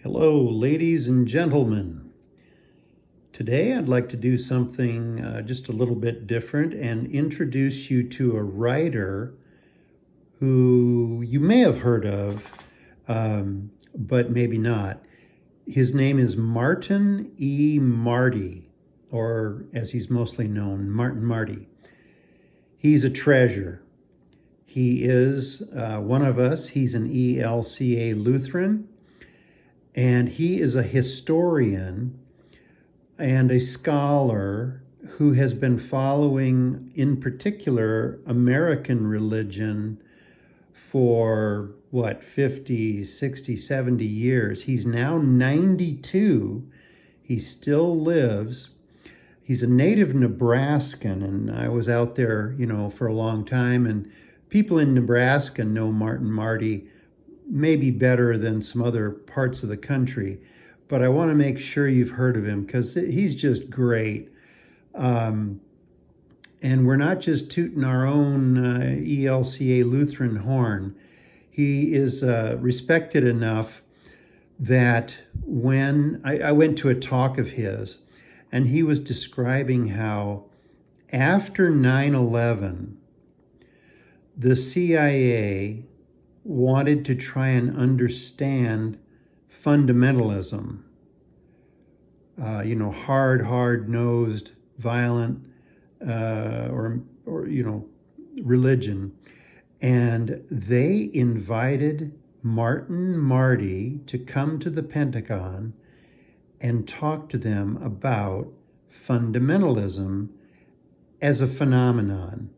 Hello, ladies and gentlemen. Today I'd like to do something just a little bit different and introduce you to a writer who you may have heard of, but maybe not. His name is Martin E. Marty, or as he's mostly known, Martin Marty. He's a treasure. He is one of us. He's an ELCA Lutheran. And he is a historian and a scholar who has been following, in particular, American religion for 50, 60, 70 years. He's now 92. He still lives. He's a native Nebraskan, and I was out there, for a long time, and people in Nebraska know Martin Marty maybe better than some other parts of the country, but I want to make sure you've heard of him because he's just great. And we're not just tooting our own ELCA Lutheran horn. He is respected enough that when I went to a talk of his, and he was describing how after 9/11, the CIA wanted to try and understand fundamentalism, hard-nosed, violent, or religion. And they invited Martin Marty to come to the Pentagon and talk to them about fundamentalism as a phenomenon.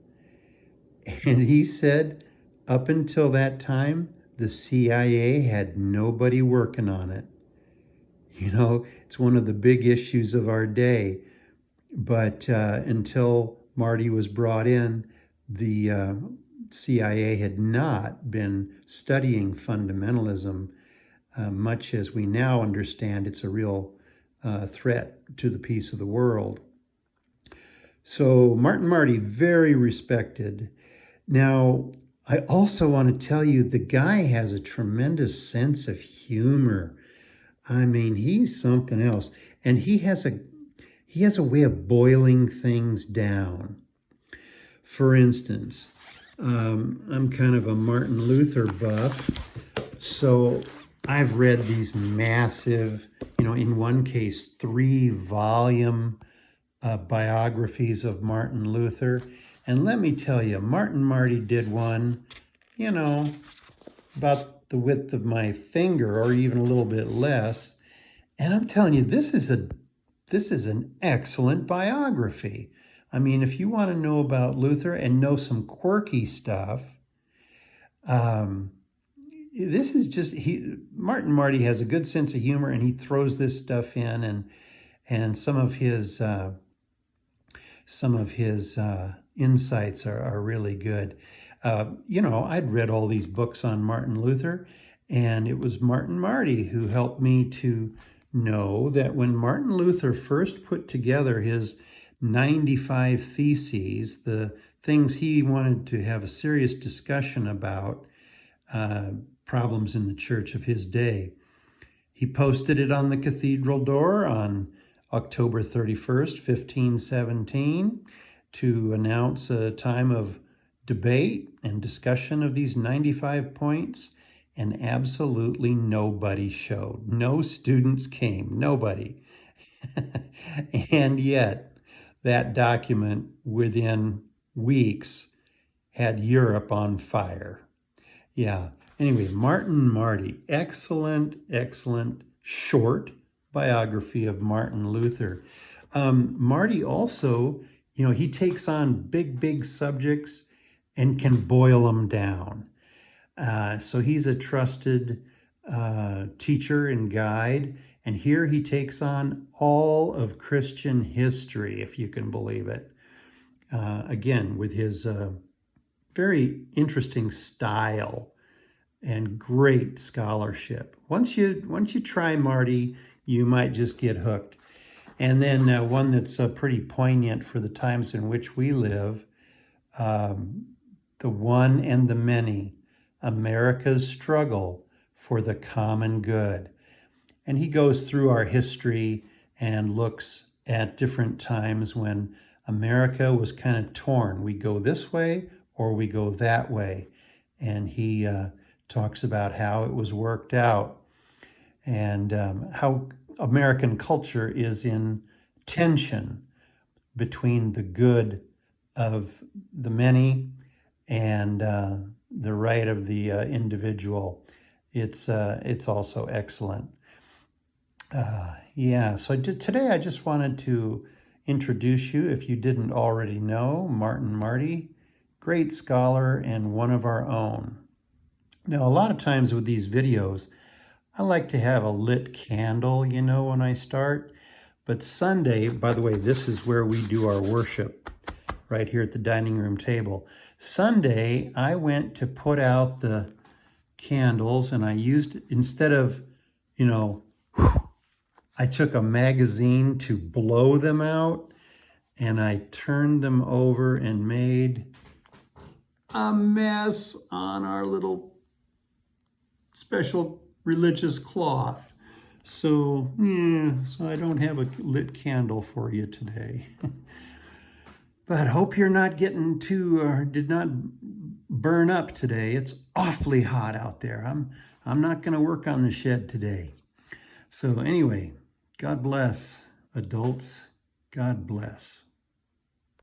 And he said, up until that time, the CIA had nobody working on it. It's one of the big issues of our day. But until Marty was brought in, the CIA had not been studying fundamentalism much as we now understand it's a real threat to the peace of the world. So Martin Marty, very respected. Now, I also want to tell you, the guy has a tremendous sense of humor. I mean, he's something else. And he has a way of boiling things down. For instance, I'm kind of a Martin Luther buff, so I've read these massive, in one case, 3-volume biographies of Martin Luther. And let me tell you, Martin Marty did one, about the width of my finger or even a little bit less. And I'm telling you, this is an excellent biography. I mean, if you want to know about Luther and know some quirky stuff, this is just, Martin Marty has a good sense of humor, and he throws this stuff in, and some of his insights are really good. I'd read all these books on Martin Luther, and it was Martin Marty who helped me to know that when Martin Luther first put together his 95 Theses, the things he wanted to have a serious discussion about, problems in the church of his day, he posted it on the cathedral door on October 31st, 1517, to announce a time of debate and discussion of these 95 points, and absolutely nobody showed. No students came, nobody. And yet, that document within weeks had Europe on fire. Yeah. Anyway, Martin Marty, excellent short biography of Martin Luther. Marty also, he takes on big subjects and can boil them down. So he's a trusted teacher and guide. And here he takes on all of Christian history, if you can believe it. Again, with his very interesting style and great scholarship. Once you try Marty, you might just get hooked. And then one that's pretty poignant for the times in which we live, The One and the Many, America's Struggle for the Common Good. And he goes through our history and looks at different times when America was kind of torn. We go this way or we go that way. And he talks about how it was worked out and how American culture is in tension between the good of the many and the right of the individual. It's also excellent. So today I just wanted to introduce you, if you didn't already know, Marty, great scholar and one of our own. Now, a lot of times with these videos, I like to have a lit candle, when I start. But Sunday, by the way, this is where we do our worship, right here at the dining room table. Sunday, I went to put out the candles, and I used, instead of, I took a magazine to blow them out, and I turned them over and made a mess on our little special religious cloth. So I don't have a lit candle for you today. But hope you're not getting did not burn up today. It's awfully hot out there. I'm not going to work on the shed today. So anyway, God bless, adults. God bless.